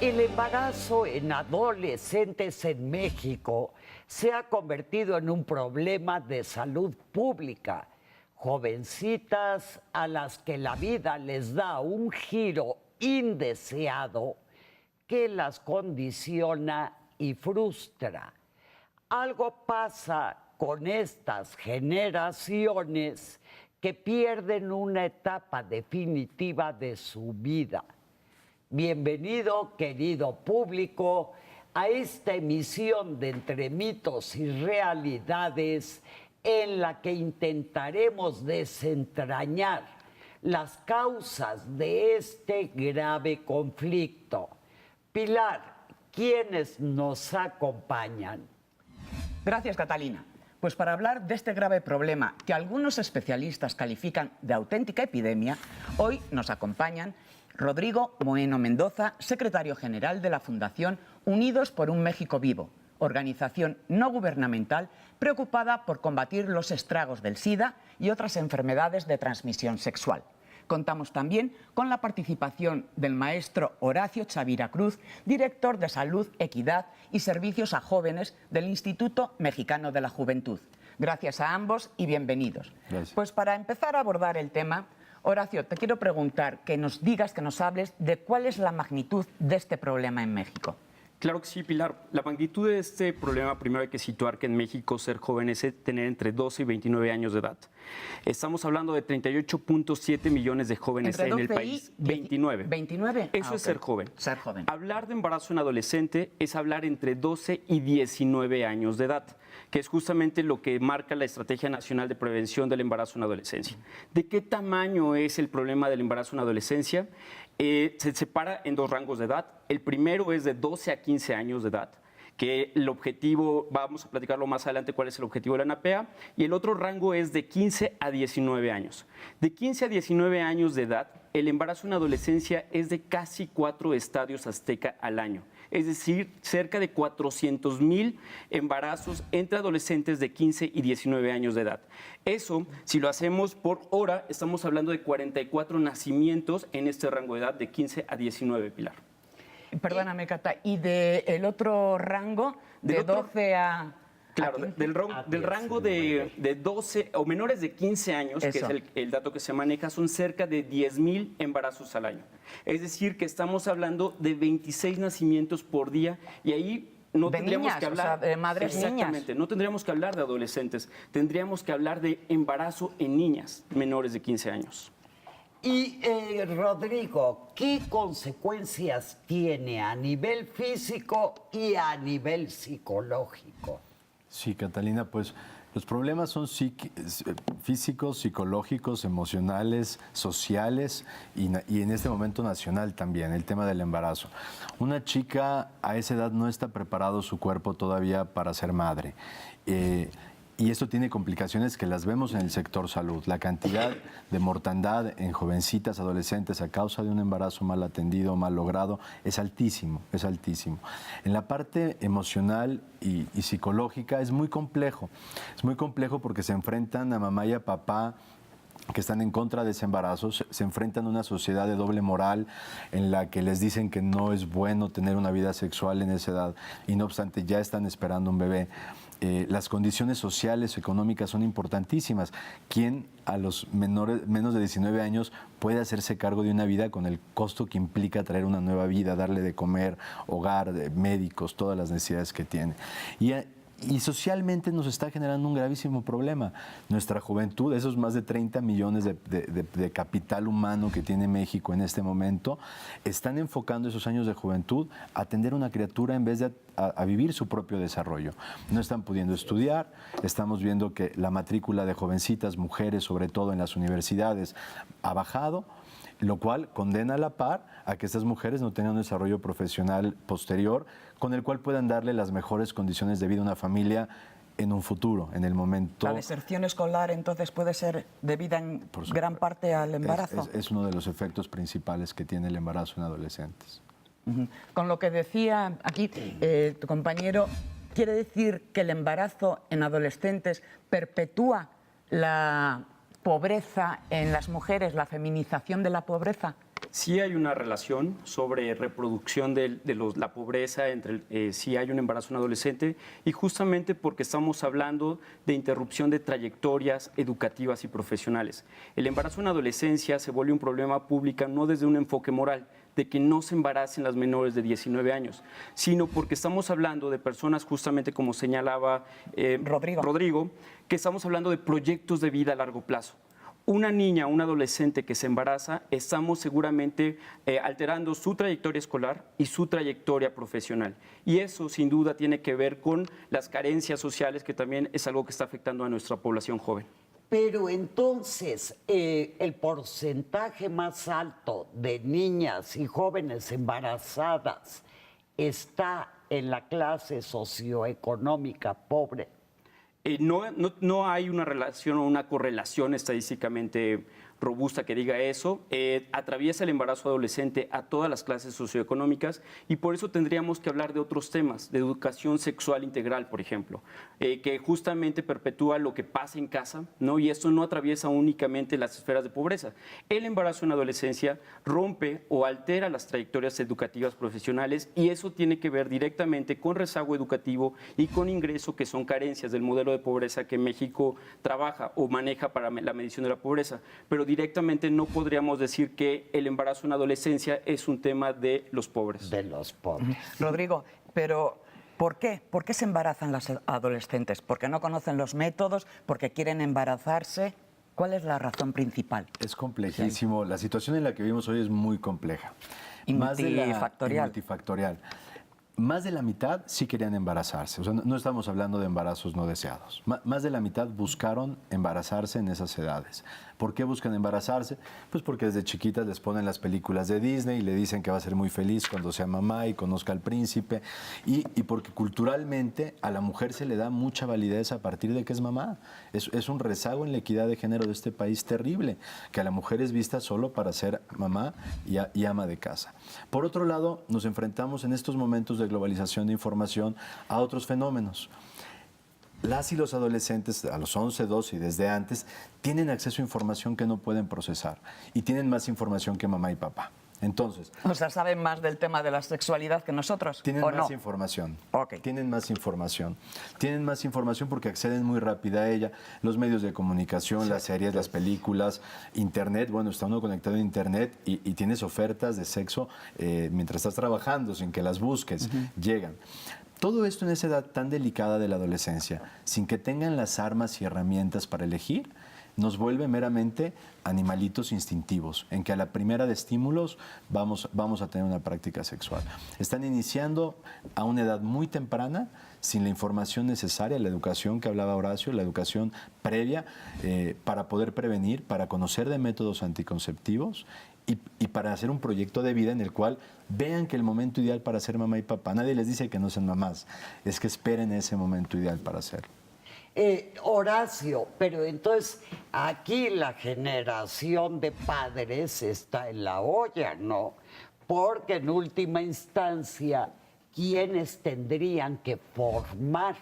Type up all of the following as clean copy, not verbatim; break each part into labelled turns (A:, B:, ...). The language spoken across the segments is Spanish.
A: El embarazo en adolescentes en México se ha convertido en un problema de salud pública. Jovencitas a las que la vida les da un giro indeseado que las condiciona y frustra. Algo pasa con estas generaciones que pierden una etapa definitiva de su vida. Bienvenido, querido público, a esta emisión de Entre Mitos y Realidades en la que intentaremos desentrañar las causas de este grave conflicto. Pilar, ¿quiénes nos acompañan?
B: Gracias, Catalina. Pues para hablar de este grave problema que algunos especialistas califican de auténtica epidemia, hoy nos acompañan Rodrigo Moeno Mendoza, secretario general de la Fundación Unidos por un México Vivo, organización no gubernamental preocupada por combatir los estragos del SIDA y otras enfermedades de transmisión sexual. Contamos también con la participación del maestro Horacio Chavira Cruz, director de Salud, Equidad y Servicios a Jóvenes del Instituto Mexicano de la Juventud. Gracias a ambos y bienvenidos.
C: Gracias.
B: Pues para empezar a abordar el tema, Horacio, te quiero preguntar que nos digas, que nos hables de cuál es la magnitud de este problema en México.
C: Claro que sí, Pilar. La magnitud de este problema, primero hay que situar que en México ser joven es tener entre 12 y 29 años de edad. Estamos hablando de 38.7 millones de jóvenes en el país. 29.
B: 29.
C: Eso es ser joven.
B: Ser joven.
C: Hablar de embarazo en adolescente es hablar entre 12 y 19 años de edad, que es justamente lo que marca la Estrategia Nacional de Prevención del Embarazo en Adolescencia. ¿De qué tamaño es el problema del embarazo en adolescencia? Se separa en dos rangos de edad. El primero es de 12 a 15 años de edad, que el objetivo, vamos a platicarlo más adelante cuál es el objetivo de la ANAPEA, y el otro rango es de 15 a 19 años. De 15 a 19 años de edad, el embarazo en adolescencia es de casi 4 estadios Azteca al año. Es decir, cerca de 400,000 embarazos entre adolescentes de 15 y 19 años de edad. Eso, si lo hacemos por hora, estamos hablando de 44 nacimientos en este rango de edad de 15 a 19, Pilar.
B: Perdóname, Cata, ¿y del otro rango, de 12 a...?
C: Claro, del rango de 12 o menores de 15 años,
B: Eso.
C: que es el dato que se maneja, son cerca de 10,000 embarazos al año. Es decir, que estamos hablando de 26 nacimientos por día y ahí no
B: De
C: tendríamos
B: niñas,
C: que hablar...
B: o sea, de madres
C: Exactamente,
B: niñas.
C: no tendríamos que hablar de adolescentes, tendríamos que hablar de embarazo en niñas menores de 15 años.
A: Y Rodrigo, ¿qué consecuencias tiene a nivel físico y a nivel psicológico?
D: Sí, Catalina, pues los problemas son físicos, psicológicos, emocionales, sociales y en este momento nacional también, el tema del embarazo. Una chica a esa edad no está preparado su cuerpo todavía para ser madre. Y esto tiene complicaciones que las vemos en el sector salud. La cantidad de mortandad en jovencitas, adolescentes a causa de un embarazo mal atendido, mal logrado, es altísimo, es altísimo. En la parte emocional y psicológica es muy complejo. Es muy complejo porque se enfrentan a mamá y a papá que están en contra de ese embarazo, se enfrentan a una sociedad de doble moral en la que les dicen que no es bueno tener una vida sexual en esa edad y no obstante ya están esperando un bebé. Las condiciones sociales, económicas son importantísimas. ¿Quién a los menos de 19 años puede hacerse cargo de una vida con el costo que implica traer una nueva vida, darle de comer, hogar, médicos, todas las necesidades que tiene? Y socialmente nos está generando un gravísimo problema. Nuestra juventud, esos más de 30 millones de capital humano que tiene México en este momento, están enfocando esos años de juventud a atender a una criatura en vez de a vivir su propio desarrollo. No están pudiendo estudiar, estamos viendo que la matrícula de jovencitas, mujeres, sobre todo en las universidades, ha bajado, lo cual condena a la par a que estas mujeres no tengan un desarrollo profesional posterior con el cual puedan darle las mejores condiciones de vida a una familia en un futuro, en el momento...
B: ¿La deserción escolar entonces puede ser debida en gran parte al embarazo?
D: Es uno de los efectos principales que tiene el embarazo en adolescentes.
B: Con lo que decía aquí tu compañero, ¿quiere decir que el embarazo en adolescentes perpetúa la pobreza en las mujeres, la feminización de la pobreza?
C: Sí hay una relación sobre reproducción de la pobreza, si hay un embarazo en adolescente, y justamente porque estamos hablando de interrupción de trayectorias educativas y profesionales. El embarazo en adolescencia se vuelve un problema público no desde un enfoque moral, de que no se embaracen las menores de 19 años, sino porque estamos hablando de personas, justamente como señalaba Rodrigo, que estamos hablando de proyectos de vida a largo plazo. Una niña, un adolescente que se embaraza, estamos seguramente alterando su trayectoria escolar y su trayectoria profesional. Y eso, sin duda, tiene que ver con las carencias sociales, que también es algo que está afectando a nuestra población joven.
A: Pero entonces, el porcentaje más alto de niñas y jóvenes embarazadas está en la clase socioeconómica pobre.
C: No hay una relación o una correlación estadísticamente robusta que diga eso. Atraviesa el embarazo adolescente a todas las clases socioeconómicas, y por eso tendríamos que hablar de otros temas, de educación sexual integral, por ejemplo, que justamente perpetúa lo que pasa en casa, ¿no? Y esto no atraviesa únicamente las esferas de pobreza. El embarazo en adolescencia rompe o altera las trayectorias educativas profesionales, y eso tiene que ver directamente con rezago educativo y con ingreso, que son carencias del modelo de pobreza que México trabaja o maneja para la medición de la pobreza. Pero directamente no podríamos decir que el embarazo en adolescencia es un tema de los pobres.
A: De los pobres.
B: Rodrigo, pero ¿por qué? ¿Por qué se embarazan las adolescentes? ¿Porque no conocen los métodos? ¿Porque quieren embarazarse? ¿Cuál es la razón principal?
D: Es complejísimo. La situación en la que vivimos hoy es muy compleja.
B: Y multifactorial.
D: Multifactorial. Más de la mitad sí querían embarazarse. O sea, no estamos hablando de embarazos no deseados. Más de la mitad buscaron embarazarse en esas edades. ¿Por qué buscan embarazarse? Pues porque desde chiquitas les ponen las películas de Disney y le dicen que va a ser muy feliz cuando sea mamá y conozca al príncipe. Y porque culturalmente a la mujer se le da mucha validez a partir de que es mamá. Es un rezago en la equidad de género de este país terrible, que a la mujer es vista solo para ser mamá y ama de casa. Por otro lado, nos enfrentamos en estos momentos de globalización de información a otros fenómenos. Las y los adolescentes a los 11, 12 y desde antes tienen acceso a información que no pueden procesar y tienen más información que mamá y papá. Entonces,
B: O sea, ¿saben más del tema de la sexualidad que nosotros?
D: tienen
B: ¿O
D: más
B: no?
D: información.
B: Ok.
D: Tienen más información. Tienen más información porque acceden muy rápido a ella. Los medios de comunicación, las series, las películas, internet. Bueno, está uno conectado a internet y tienes ofertas de sexo mientras estás trabajando, sin que las busques. Llegan. Todo esto en esa edad tan delicada de la adolescencia, sin que tengan las armas y herramientas para elegir, nos vuelve meramente animalitos instintivos, en que a la primera de estímulos vamos a tener una práctica sexual. Están iniciando a una edad muy temprana, sin la información necesaria, la educación que hablaba Horacio, la educación previa para poder prevenir, para conocer de métodos anticonceptivos y para hacer un proyecto de vida en el cual vean que el momento ideal para ser mamá y papá, nadie les dice que no sean mamás, es que esperen ese momento ideal para hacerlo.
A: Horacio, pero entonces aquí la generación de padres está en la olla, ¿no? Porque en última instancia, ¿quiénes tendrían que formar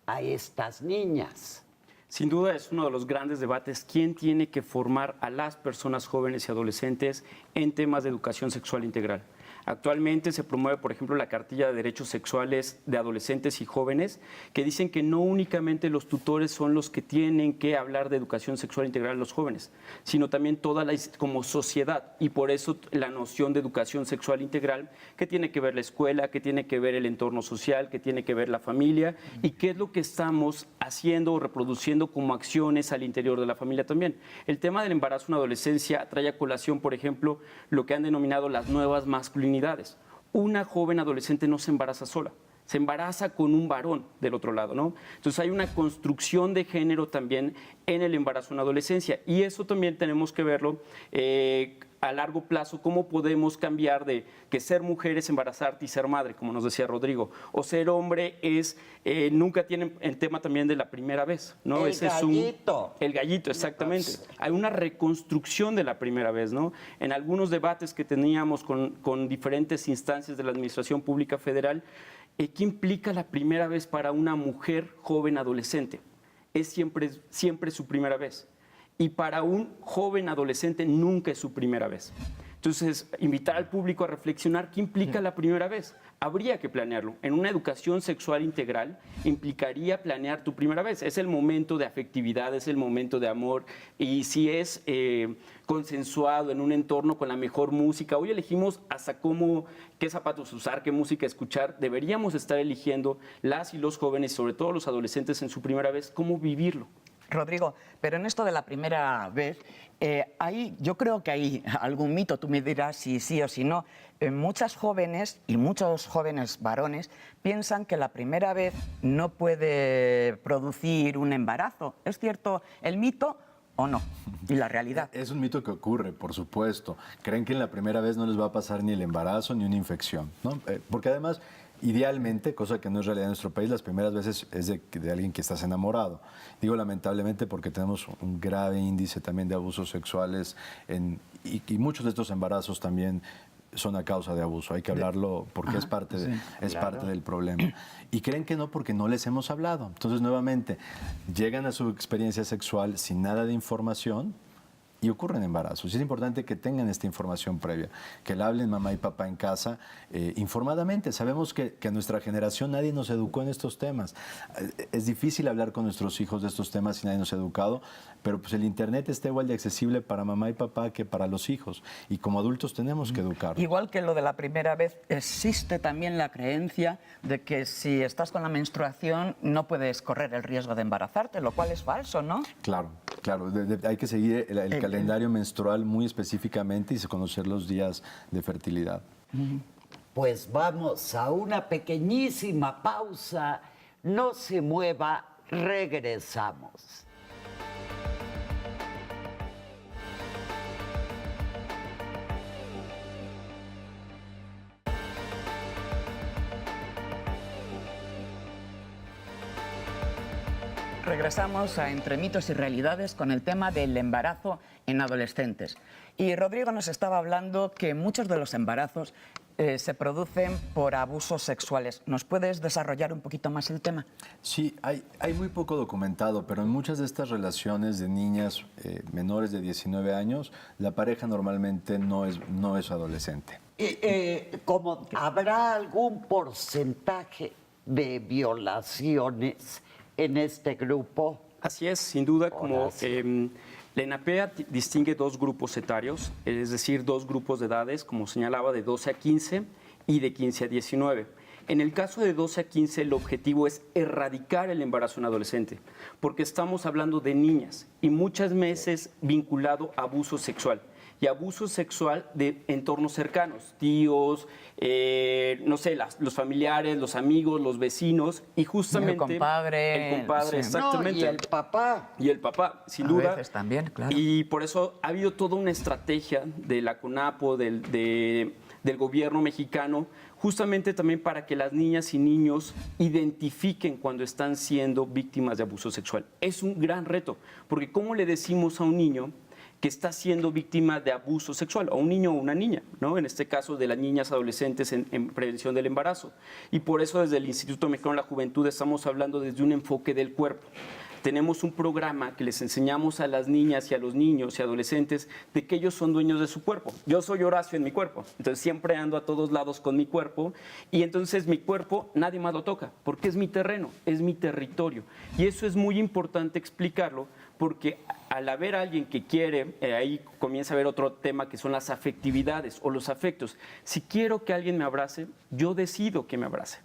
A: a estas niñas?
C: Sin duda es uno de los grandes debates, quién tiene que formar a las personas jóvenes y adolescentes en temas de educación sexual integral. Actualmente se promueve, por ejemplo, la Cartilla de Derechos Sexuales de Adolescentes y Jóvenes, que dicen que no únicamente los tutores son los que tienen que hablar de educación sexual integral a los jóvenes, sino también toda como sociedad, y por eso la noción de educación sexual integral, que tiene que ver la escuela, que tiene que ver el entorno social, que tiene que ver la familia, y qué es lo que estamos haciendo o reproduciendo como acciones al interior de la familia también. El tema del embarazo en adolescencia trae a colación, por ejemplo, lo que han denominado las nuevas masculinidades. Una joven adolescente no se embaraza sola, se embaraza con un varón del otro lado, ¿no? Entonces hay una construcción de género también en el embarazo en adolescencia, y eso también tenemos que verlo a largo plazo, cómo podemos cambiar de que ser mujer es embarazarte y ser madre, como nos decía Rodrigo, o ser hombre es, nunca tienen el tema también de la primera vez, ¿no?
A: El gallito.
C: El gallito, exactamente. Hay una reconstrucción de la primera vez, ¿no? En algunos debates que teníamos con diferentes instancias de la Administración Pública Federal, ¿qué implica la primera vez para una mujer joven adolescente? Es siempre su primera vez. Y para un joven adolescente nunca es su primera vez. Entonces, invitar al público a reflexionar qué implica la primera vez. Habría que planearlo. En una educación sexual integral implicaría planear tu primera vez. Es el momento de afectividad, es el momento de amor. Y si es consensuado en un entorno con la mejor música, hoy elegimos hasta qué zapatos usar, qué música escuchar. Deberíamos estar eligiendo las y los jóvenes, sobre todo los adolescentes en su primera vez, cómo vivirlo.
B: Rodrigo, pero en esto de la primera vez, yo creo que hay algún mito, tú me dirás si sí o si no. Muchas jóvenes y muchos jóvenes varones piensan que la primera vez no puede producir un embarazo. ¿Es cierto el mito o no? Y la realidad.
D: Es un mito que ocurre, por supuesto. Creen que en la primera vez no les va a pasar ni el embarazo ni una infección, ¿no? Porque además, idealmente, cosa que no es realidad en nuestro país, las primeras veces es de alguien que estás enamorado. Digo lamentablemente porque tenemos un grave índice también de abusos sexuales y muchos de estos embarazos también son a causa de abuso. Hay que hablarlo porque es parte del problema. Y creen que no porque no les hemos hablado. Entonces, nuevamente, llegan a su experiencia sexual sin nada de información y ocurren embarazos. Y es importante que tengan esta información previa, que la hablen mamá y papá en casa informadamente. Sabemos que a nuestra generación nadie nos educó en estos temas. Es difícil hablar con nuestros hijos de estos temas si nadie nos ha educado, pero pues el Internet está igual de accesible para mamá y papá que para los hijos. Y como adultos tenemos que educarlos.
B: Igual que lo de la primera vez, existe también la creencia de que si estás con la menstruación no puedes correr el riesgo de embarazarte, lo cual es falso, ¿no?
D: Claro. Hay que seguir el calendario menstrual muy específicamente y conocer los días de fertilidad.
A: Pues vamos a una pequeñísima pausa. No se mueva, regresamos.
B: Regresamos a Entre mitos y realidades con el tema del embarazo en adolescentes. Y Rodrigo nos estaba hablando que muchos de los embarazos se producen por abusos sexuales. ¿Nos puedes desarrollar un poquito más el tema?
D: Sí, hay muy poco documentado, pero en muchas de estas relaciones de niñas menores de 19 años, la pareja normalmente no es adolescente.
A: ¿Habrá algún porcentaje de violaciones en este grupo?
C: Así es, sin duda, como la ENAPEA distingue dos grupos etarios, es decir, dos grupos de edades, como señalaba, de 12 a 15 y de 15 a 19. En el caso de 12 a 15, el objetivo es erradicar el embarazo en adolescente, porque estamos hablando de niñas y muchas veces vinculado a abuso sexual. Y abuso sexual de entornos cercanos, tíos, no sé, los familiares, los amigos, los vecinos y justamente...
B: El compadre.
C: Sí. Exactamente.
A: No, y el papá.
C: Y el papá, sin duda.
B: A veces también, claro.
C: Y por eso ha habido toda una estrategia de la CONAPO, del gobierno mexicano, justamente también para que las niñas y niños identifiquen cuando están siendo víctimas de abuso sexual. Es un gran reto, porque ¿cómo le decimos a un niño que está siendo víctima de abuso sexual, a un niño o una niña, ¿no? En este caso de las niñas adolescentes en prevención del embarazo? Y por eso desde el Instituto Mexicano de la Juventud estamos hablando desde un enfoque del cuerpo. Tenemos un programa que les enseñamos a las niñas y a los niños y adolescentes de que ellos son dueños de su cuerpo. Yo soy Horacio en mi cuerpo, entonces siempre ando a todos lados con mi cuerpo y entonces mi cuerpo nadie más lo toca, porque es mi terreno, es mi territorio. Y eso es muy importante explicarlo, porque al haber alguien que quiere, ahí comienza a haber otro tema que son las afectividades o los afectos. Si quiero que alguien me abrace, yo decido que me abrace.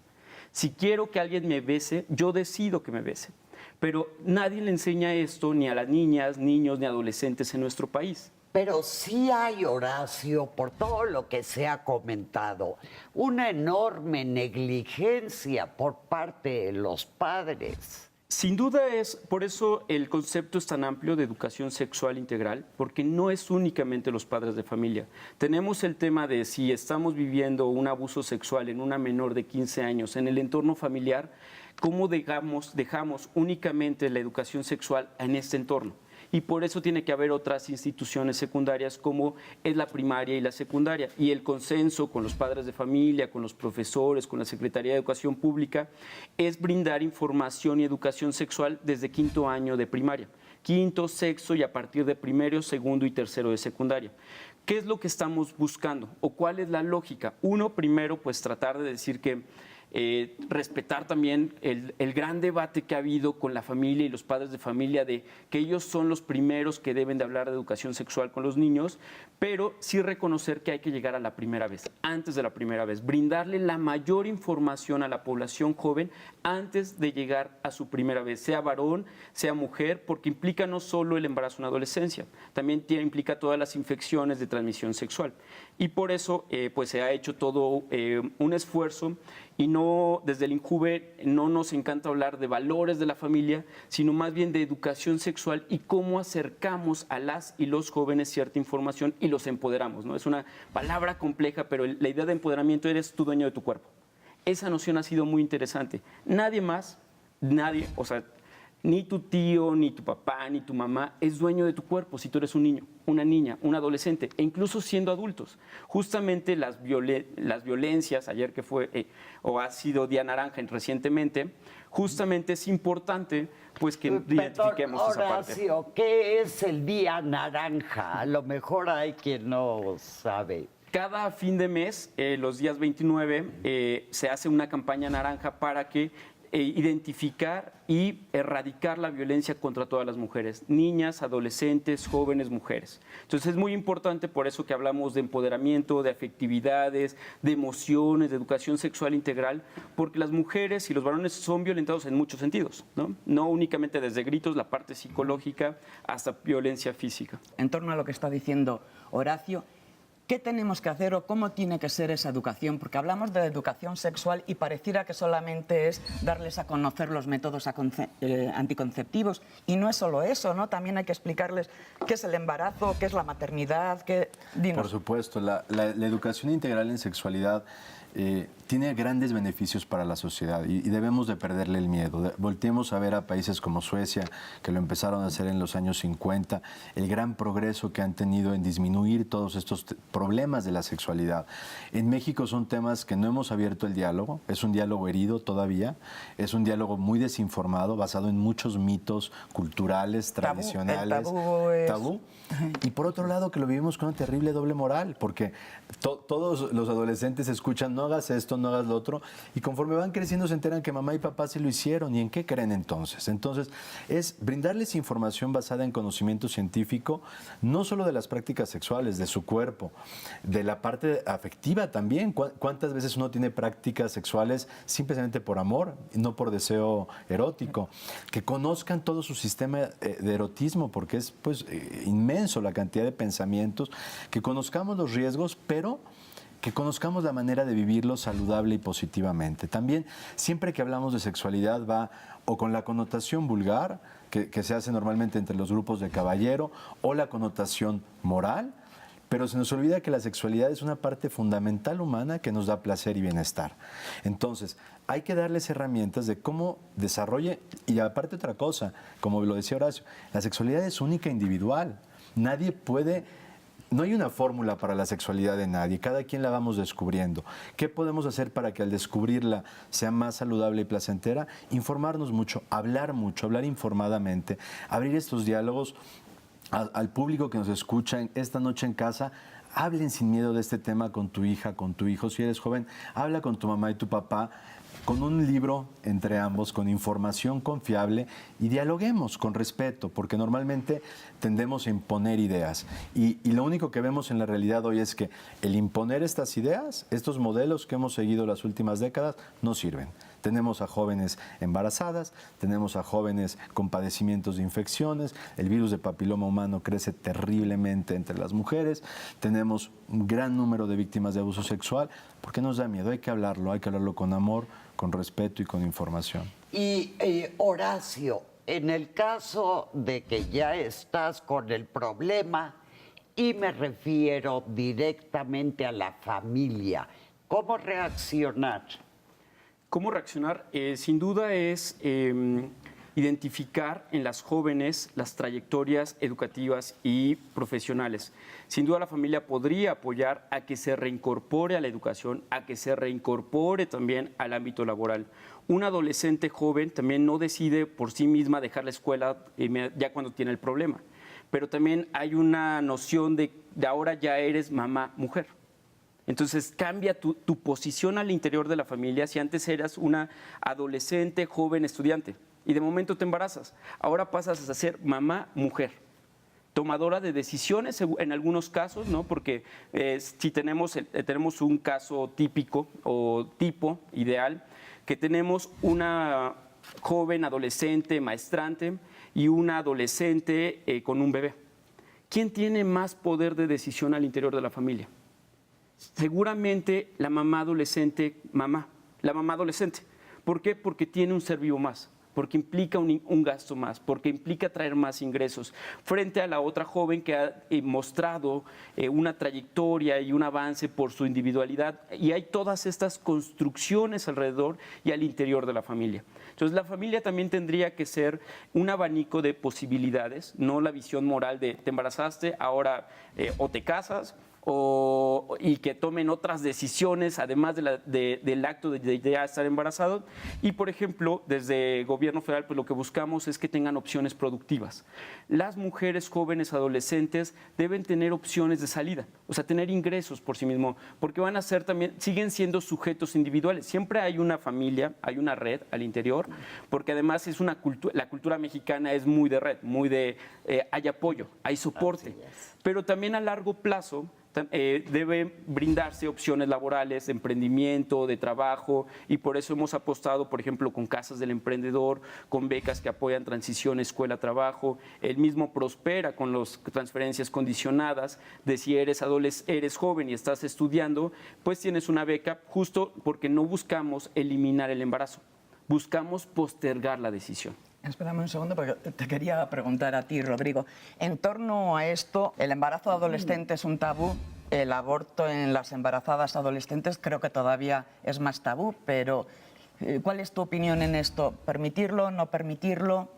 C: Si quiero que alguien me bese, yo decido que me bese. Pero nadie le enseña esto ni a las niñas, niños, ni adolescentes en nuestro país.
A: Pero sí hay, Horacio, por todo lo que se ha comentado, una enorme negligencia por parte de los padres.
C: Sin duda por eso el concepto es tan amplio de educación sexual integral, porque no es únicamente los padres de familia. Tenemos el tema de si estamos viviendo un abuso sexual en una menor de 15 años en el entorno familiar, ¿cómo dejamos únicamente la educación sexual en este entorno? y por eso tiene que haber otras instituciones secundarias como es la primaria y la secundaria. Y el consenso con los padres de familia, con los profesores, con la Secretaría de Educación Pública, es brindar información y educación sexual desde quinto año de primaria, quinto, sexto y a partir de primero, segundo y tercero de secundaria. ¿Qué es lo que estamos buscando o cuál es la lógica? Uno, primero, pues tratar de decir que respetar también el gran debate que ha habido con la familia y los padres de familia de que ellos son los primeros que deben de hablar de educación sexual con los niños, pero sí reconocer que hay que llegar a la primera vez, antes de la primera vez, brindarle la mayor información a la población joven antes de llegar a su primera vez, sea varón, sea mujer, porque implica no solo el embarazo en la adolescencia, también implica todas las infecciones de transmisión sexual. Y por eso pues se ha hecho todo un esfuerzo y no, desde el INJUVE no nos encanta hablar de valores de la familia, sino más bien de educación sexual y cómo acercamos a las y los jóvenes cierta información y los empoderamos, ¿no? Es una palabra compleja, pero la idea de empoderamiento, eres tu dueño de tu cuerpo. Esa noción ha sido muy interesante. Nadie más, nadie, o sea, ni tu tío, ni tu papá, ni tu mamá es dueño de tu cuerpo si tú eres un niño, una niña, un adolescente, e incluso siendo adultos. Justamente las violencias, ayer que fue, o ha sido Día Naranja recientemente, justamente es importante pues que identifiquemos esa parte.
A: Horacio, ¿qué es el Día Naranja? A lo mejor hay quien no sabe.
C: Cada fin de mes, los días 29, se hace una campaña naranja para que identificar y erradicar la violencia contra todas las mujeres, niñas, adolescentes, jóvenes, mujeres. Entonces es muy importante, por eso que hablamos de empoderamiento, de afectividades, de emociones, de educación sexual integral, porque las mujeres y los varones son violentados en muchos sentidos, ¿no? No únicamente desde gritos, la parte psicológica, hasta violencia física.
B: En torno a lo que está diciendo Horacio, ¿qué tenemos que hacer o cómo tiene que ser esa educación? Porque hablamos de educación sexual y pareciera que solamente es darles a conocer los métodos anticonceptivos. Y no es solo eso, ¿no? También hay que explicarles qué es el embarazo, qué es la maternidad, qué... Dinos.
D: Por supuesto, la educación integral en sexualidad tiene grandes beneficios para la sociedad y debemos de perderle el miedo. Volteemos a ver a países como Suecia, que lo empezaron a hacer en los años 50, el gran progreso que han tenido en disminuir todos estos problemas de la sexualidad. En México son temas que no hemos abierto el diálogo, es un diálogo herido todavía, es un diálogo muy desinformado, basado en muchos mitos culturales, tradicionales. Tabú. Y por otro lado, que lo vivimos con una terrible doble moral, porque todos los adolescentes escuchan, no hagas esto, no hagas lo otro, y conforme van creciendo se enteran que mamá y papá sí lo hicieron, ¿y en qué creen entonces? Entonces, es brindarles información basada en conocimiento científico, no solo de las prácticas sexuales, de su cuerpo, de la parte afectiva también. ¿Cuántas veces uno tiene prácticas sexuales simplemente por amor, no por deseo erótico? Que conozcan todo su sistema de erotismo, porque es pues inmenso la cantidad de pensamientos, que conozcamos los riesgos, pero que conozcamos la manera de vivirlo saludable y positivamente. También, siempre que hablamos de sexualidad va o con la connotación vulgar, que se hace normalmente entre los grupos de caballero, o la connotación moral, pero se nos olvida que la sexualidad es una parte fundamental humana que nos da placer y bienestar. Entonces, hay que darles herramientas de cómo desarrolle, y aparte otra cosa, como lo decía Horacio, la sexualidad es única e individual. Nadie puede... No hay una fórmula para la sexualidad de nadie, cada quien la vamos descubriendo. ¿Qué podemos hacer para que al descubrirla sea más saludable y placentera? Informarnos mucho, hablar informadamente, abrir estos diálogos al público que nos escucha esta noche en casa. Hablen sin miedo de este tema con tu hija, con tu hijo. Si eres joven, habla con tu mamá y tu papá, con un libro entre ambos, con información confiable, y dialoguemos con respeto, porque normalmente tendemos a imponer ideas. Y lo único que vemos en la realidad hoy es que el imponer estas ideas, estos modelos que hemos seguido las últimas décadas, no sirven. Tenemos a jóvenes embarazadas, tenemos a jóvenes con padecimientos de infecciones, el virus de papiloma humano crece terriblemente entre las mujeres, tenemos un gran número de víctimas de abuso sexual. ¿Por qué nos da miedo? Hay que hablarlo con amor, con respeto y con información.
A: Y Horacio, en el caso de que ya estás con el problema, y me refiero directamente a la familia, ¿cómo reaccionar?
C: ¿Cómo reaccionar? Sin duda es identificar en las jóvenes las trayectorias educativas y profesionales. Sin duda la familia podría apoyar a que se reincorpore a la educación, a que se reincorpore también al ámbito laboral. Un adolescente joven también no decide por sí misma dejar la escuela ya cuando tiene el problema, pero también hay una noción de ahora ya eres mamá, mujer. Entonces cambia tu posición al interior de la familia. Si antes eras una adolescente, joven, estudiante, y de momento te embarazas, ahora pasas a ser mamá, mujer, tomadora de decisiones en algunos casos, ¿no? Porque si tenemos un caso típico o tipo ideal, que tenemos una joven adolescente maestrante y una adolescente con un bebé. ¿Quién tiene más poder de decisión al interior de la familia? Seguramente la mamá adolescente. ¿Por qué? Porque tiene un ser vivo más, porque implica un gasto más, porque implica traer más ingresos, frente a la otra joven que ha mostrado una trayectoria y un avance por su individualidad. Y hay todas estas construcciones alrededor y al interior de la familia. Entonces, la familia también tendría que ser un abanico de posibilidades, no la visión moral de te embarazaste, ahora o te casas, y que tomen otras decisiones, además del acto de ya estar embarazado. Y, por ejemplo, desde el gobierno federal, pues lo que buscamos es que tengan opciones productivas. Las mujeres jóvenes, adolescentes, deben tener opciones de salida, o sea, tener ingresos por sí mismos, porque van a ser también, siguen siendo sujetos individuales. Siempre hay una familia, hay una red al interior, porque además es la cultura mexicana es muy de red, muy de hay apoyo, hay soporte, pero también a largo plazo deben brindarse opciones laborales, de emprendimiento, de trabajo, y por eso hemos apostado, por ejemplo, con Casas del Emprendedor, con becas que apoyan transición escuela-trabajo. El mismo Prospera con las transferencias condicionadas de si eres joven y estás estudiando, pues tienes una beca, justo porque no buscamos eliminar el embarazo, buscamos postergar la decisión.
B: Espérame un segundo porque te quería preguntar a ti, Rodrigo. En torno a esto, el embarazo adolescente es un tabú, el aborto en las embarazadas adolescentes creo que todavía es más tabú, pero ¿cuál es tu opinión en esto? ¿Permitirlo, no permitirlo?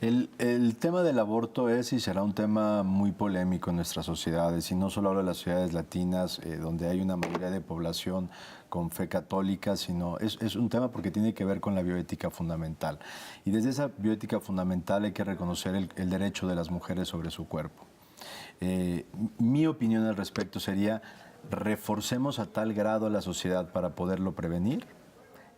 D: El tema del aborto es y será un tema muy polémico en nuestras sociedades, y no solo hablo de las sociedades latinas, donde hay una mayoría de población con fe católica, sino es un tema porque tiene que ver con la bioética fundamental. Y desde esa bioética fundamental hay que reconocer el derecho de las mujeres sobre su cuerpo. Mi opinión al respecto sería, reforcemos a tal grado a la sociedad para poderlo prevenir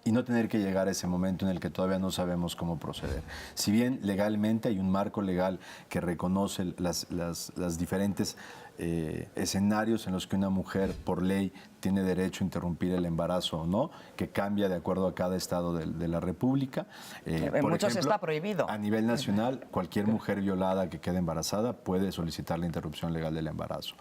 D: y no tener que llegar a ese momento en el que todavía no sabemos cómo proceder. Si bien legalmente hay un marco legal que reconoce las diferentes escenarios en los que una mujer por ley tiene derecho a interrumpir el embarazo o no, que cambia de acuerdo a cada estado de la República.
B: En muchos está prohibido.
D: A nivel nacional, cualquier mujer violada que quede embarazada puede solicitar la interrupción legal del embarazo,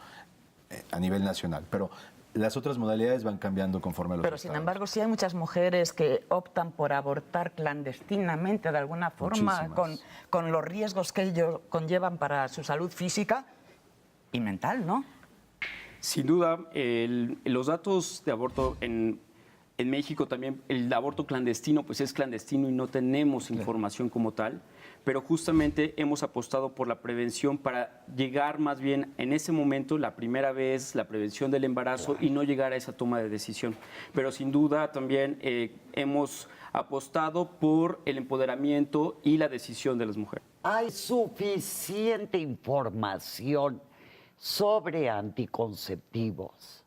D: a nivel nacional. Pero las otras modalidades van cambiando conforme a los estados.
B: Sin embargo, sí hay muchas mujeres que optan por abortar clandestinamente, de alguna forma, con los riesgos que ello conllevan para su salud física y mental, ¿no?
C: Sin duda, los datos de aborto en México también, el aborto clandestino, pues es clandestino y no tenemos información como tal, pero justamente hemos apostado por la prevención para llegar más bien en ese momento, la primera vez, la prevención del embarazo y no llegar a esa toma de decisión. Pero sin duda también hemos apostado por el empoderamiento y la decisión de las mujeres.
A: ¿Hay suficiente información sobre anticonceptivos?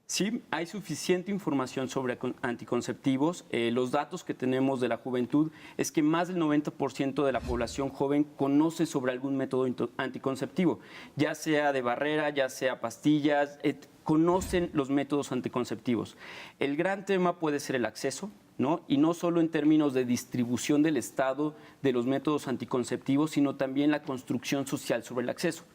C: Sí, hay suficiente información sobre anticonceptivos. Los datos que tenemos de la juventud es que más del 90% de la población joven conoce sobre algún método anticonceptivo, ya sea de barrera, ya sea pastillas, conocen los métodos anticonceptivos. El gran tema puede ser el acceso, ¿no? Y no solo en términos de distribución del Estado de los métodos anticonceptivos, sino también la construcción social sobre el acceso.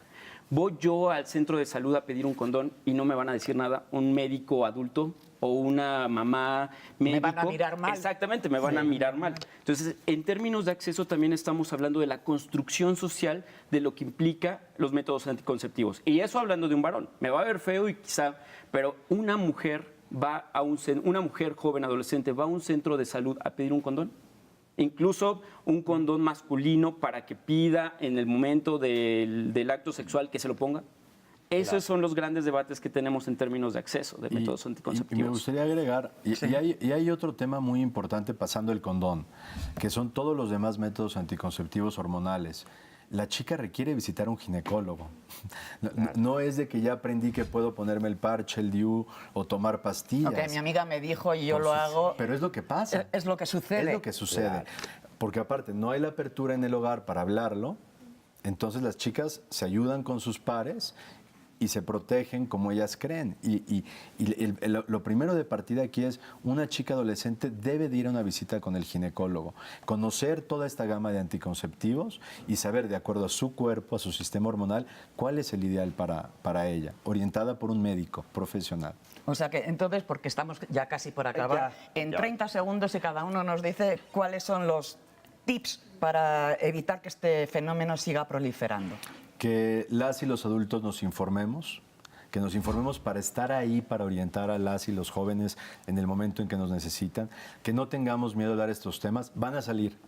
C: Voy yo al centro de salud a pedir un condón y no me van a decir nada, un médico adulto o una mamá médico.
B: Me van a mirar mal.
C: Exactamente, me van a mirar mal. Entonces, en términos de acceso también estamos hablando de la construcción social de lo que implica los métodos anticonceptivos. Y eso hablando de un varón. Me va a ver feo y quizá, pero una mujer joven, adolescente, va a un centro de salud a pedir un condón. Incluso un condón masculino para que pida en el momento del acto sexual que se lo ponga. Esos son los grandes debates que tenemos en términos de acceso de métodos anticonceptivos.
D: Y me gustaría agregar, y hay otro tema muy importante pasando el condón, que son todos los demás métodos anticonceptivos hormonales. La chica requiere visitar a un ginecólogo. No es de que ya aprendí que puedo ponerme el parche, el DIU o tomar pastillas.
B: Ok, mi amiga me dijo y yo lo hago.
D: Pero es lo que pasa.
B: Es lo que sucede.
D: Es lo que sucede. Porque aparte, no hay la apertura en el hogar para hablarlo. Entonces las chicas se ayudan con sus pares y se protegen como ellas creen. Y lo primero de partida aquí es, una chica adolescente debe de ir a una visita con el ginecólogo, conocer toda esta gama de anticonceptivos y saber, de acuerdo a su cuerpo, a su sistema hormonal, cuál es el ideal para ella, orientada por un médico profesional.
B: O sea que entonces, porque estamos ya casi por acabar, en 30 segundos y cada uno nos dice cuáles son los tips para evitar que este fenómeno siga proliferando.
D: Que las y los adultos nos informemos, que nos informemos para estar ahí, para orientar a las y los jóvenes en el momento en que nos necesitan, que no tengamos miedo de dar estos temas, van a salir.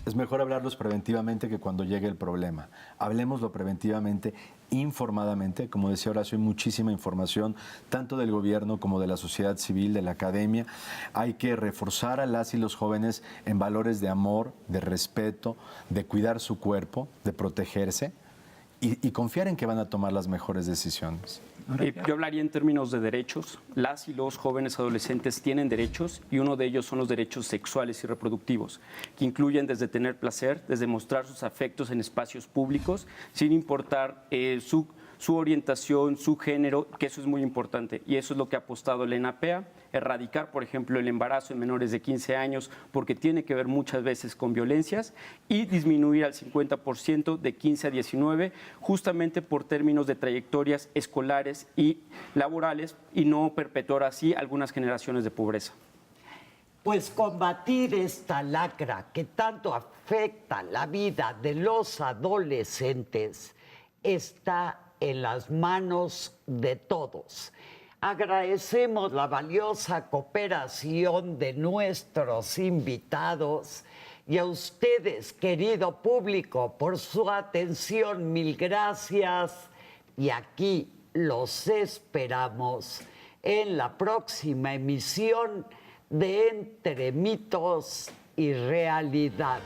D: Es mejor hablarlos preventivamente que cuando llegue el problema. Hablemoslo preventivamente, informadamente. Como decía Horacio, hay muchísima información, tanto del gobierno como de la sociedad civil, de la academia. Hay que reforzar a las y los jóvenes en valores de amor, de respeto, de cuidar su cuerpo, de protegerse. Y confiar en que van a tomar las mejores decisiones.
C: Yo hablaría en términos de derechos. Las y los jóvenes adolescentes tienen derechos y uno de ellos son los derechos sexuales y reproductivos, que incluyen desde tener placer, desde mostrar sus afectos en espacios públicos, sin importar su orientación, su género, que eso es muy importante. Y eso es lo que ha apostado la ENAPEA, erradicar, por ejemplo, el embarazo en menores de 15 años, porque tiene que ver muchas veces con violencias, y disminuir al 50% de 15 a 19, justamente por términos de trayectorias escolares y laborales, y no perpetuar así algunas generaciones de pobreza.
A: Pues combatir esta lacra que tanto afecta la vida de los adolescentes está en las manos de todos. Agradecemos la valiosa cooperación de nuestros invitados y a ustedes, querido público, por su atención. Mil gracias. Y aquí los esperamos en la próxima emisión de Entre Mitos y Realidades.